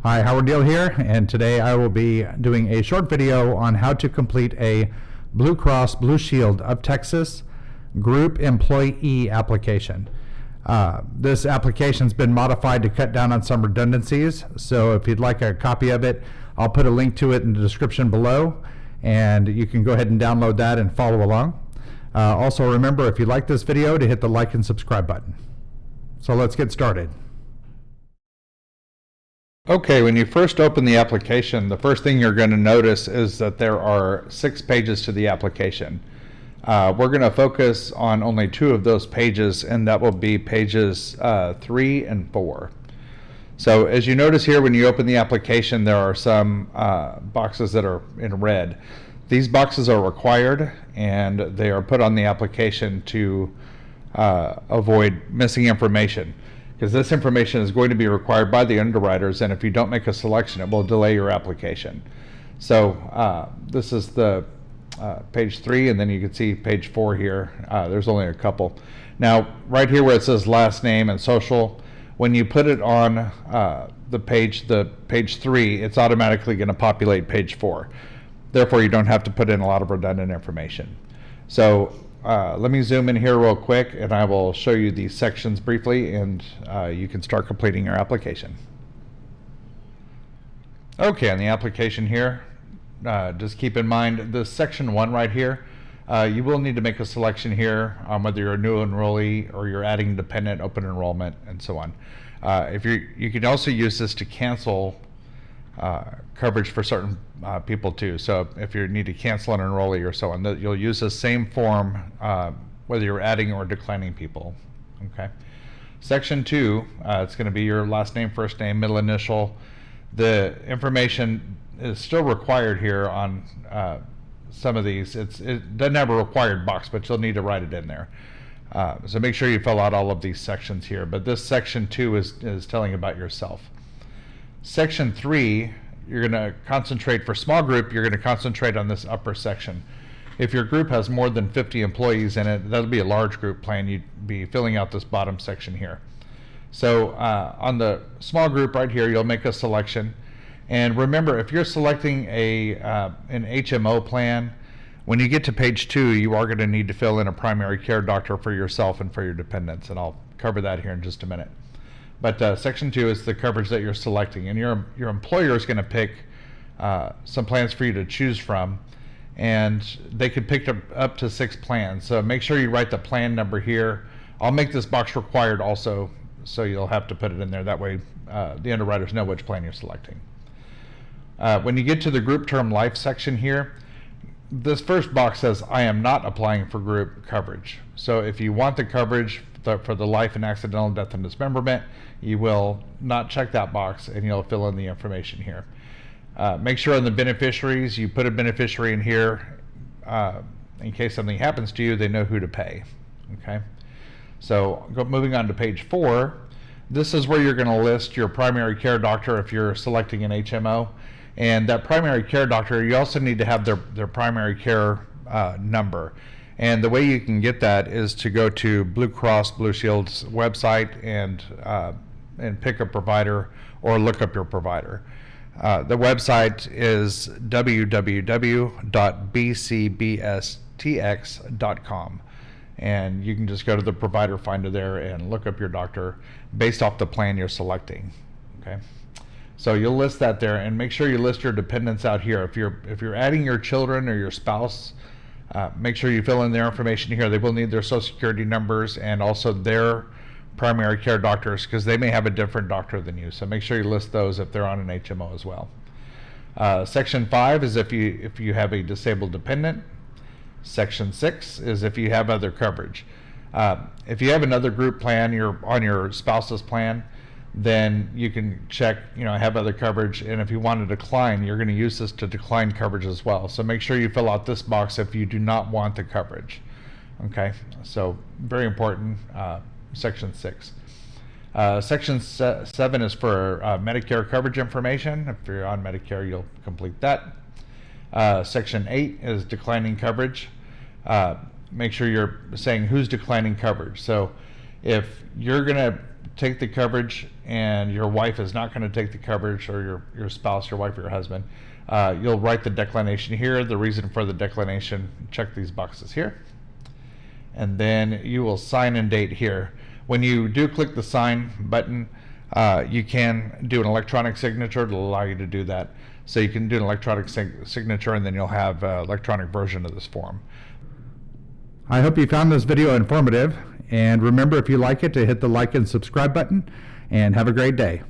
Hi, Howard Deal here, and today I will be doing a short video on how to complete a Blue Cross Blue Shield of Texas group employee application. This application's been modified to cut down on some redundancies, so if you'd like a copy of it, I'll put a link to it in the description below, and you can go ahead and download that and follow along. Also remember, if you like this video, to hit the like and subscribe button. So let's get started. Okay, when you first open the application, the first thing you're going to notice is that there are 6 pages to the application. We're going to focus on only 2 of those pages, and that will be pages 3 and 4. So as you notice here, when you open the application, there are some boxes that are in red. These boxes are required, and they are put on the application to avoid missing information, because this information is going to be required by the underwriters, and if you don't make a selection, it will delay your application. So this is the page 3, and then you can see page 4 here. There's only a couple. Now, right here where it says last name and social, when you put it on the page 3, it's automatically going to populate page 4. Therefore, you don't have to put in a lot of redundant information. So let me zoom in here real quick, and I will show you these sections briefly, and you can start completing your application. Okay, on the application here, just keep in mind this section 1 right here, you will need to make a selection here on whether you're a new enrollee or you're adding dependent, open enrollment, and so on. You can also use this to cancel coverage for certain people too. So if you need to cancel an enrollee or so on, you'll use the same form whether you're adding or declining people. Okay. Section 2, it's going to be your last name, first name, middle initial. The information is still required here on some of these. It doesn't have a required box, but you'll need to write it in there. So make sure you fill out all of these sections here. But this section 2 is telling about yourself. Section 3, you're going to concentrate, for small group, you're going to concentrate on this upper section. If your group has more than 50 employees in it, that'll be a large group plan. You'd be filling out this bottom section here. So on the small group right here, you'll make a selection. And remember, if you're selecting an HMO plan, when you get to page 2, you are going to need to fill in a primary care doctor for yourself and for your dependents, and I'll cover that here in just a minute. But section 2 is the coverage that you're selecting, and your employer is going to pick some plans for you to choose from, and they could pick up to 6 plans. So make sure you write the plan number here. I'll make this box required also, so you'll have to put it in there. That way the underwriters know which plan you're selecting. When you get to the group term life section here, this first box says I am not applying for group coverage. So if you want the coverage for the life and accidental death and dismemberment, you will not check that box, and you'll fill in the information here. Make sure on the beneficiaries you put a beneficiary in here in case something happens to you, they know who to pay. Okay, so moving on to page 4, this is where you're going to list your primary care doctor if you're selecting an HMO. And that primary care doctor, you also need to have their primary care number. And the way you can get that is to go to Blue Cross Blue Shield's website and pick a provider or look up your provider. The website is www.bcbstx.com. And you can just go to the provider finder there and look up your doctor based off the plan you're selecting. Okay. So you'll list that there, and make sure you list your dependents out here. If you're adding your children or your spouse, make sure you fill in their information here. They will need their social security numbers and also their primary care doctors, because they may have a different doctor than you. So make sure you list those if they're on an HMO as well. Section 5 is if you have a disabled dependent. Section 6 is if you have other coverage. If you have another group plan, you're on your spouse's plan, then you can check, have other coverage, and if you want to decline, you're going to use this to decline coverage as well. So make sure you fill out this box if you do not want the coverage. Okay, so very important, section 6. Section 7 is for Medicare coverage information. If you're on Medicare, you'll complete that. Section 8 is declining coverage. Make sure you're saying who's declining coverage. So if you're going to take the coverage and your wife is not going to take the coverage, or your spouse, your wife, or your husband, you'll write the declination here, the reason for the declination, check these boxes here, and then you will sign and date here. When you do click the sign button, you can do an electronic signature to allow you to do that. So you can do an electronic signature, and then you'll have an electronic version of this form. I hope you found this video informative, and remember, if you like it, to hit the like and subscribe button, and have a great day.